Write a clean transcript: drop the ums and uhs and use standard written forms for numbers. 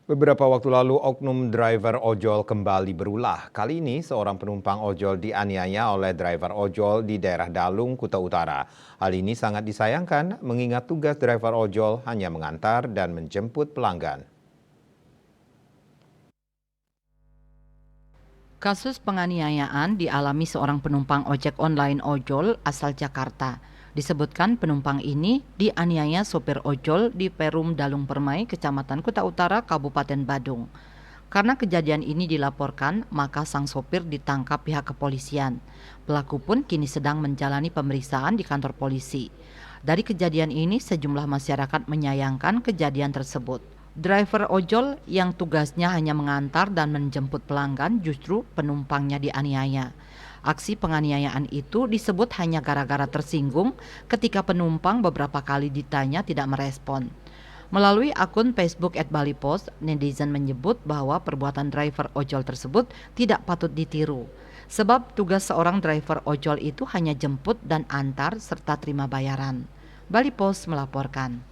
Beberapa waktu lalu, oknum driver ojol kembali berulah. Kali ini, seorang penumpang ojol dianiaya oleh driver ojol di daerah Dalung, Kuta Utara. Hal ini sangat disayangkan, mengingat tugas driver ojol hanya mengantar dan menjemput pelanggan. Kasus penganiayaan dialami seorang penumpang ojek online ojol asal Jakarta. Disebutkan penumpang ini dianiaya sopir ojol di Perum Dalung Permai, Kecamatan Kuta Utara, Kabupaten Badung. Karena kejadian ini dilaporkan, maka sang sopir ditangkap pihak kepolisian. Pelaku pun kini sedang menjalani pemeriksaan di kantor polisi. Dari kejadian ini, sejumlah masyarakat menyayangkan kejadian tersebut. Driver ojol yang tugasnya hanya mengantar dan menjemput pelanggan, justru penumpangnya dianiaya. Aksi penganiayaan itu disebut hanya gara-gara tersinggung ketika penumpang beberapa kali ditanya tidak merespon. Melalui akun Facebook @balipost, netizen menyebut bahwa perbuatan driver ojol tersebut tidak patut ditiru. Sebab tugas seorang driver ojol itu hanya jemput dan antar serta terima bayaran. Balipost melaporkan.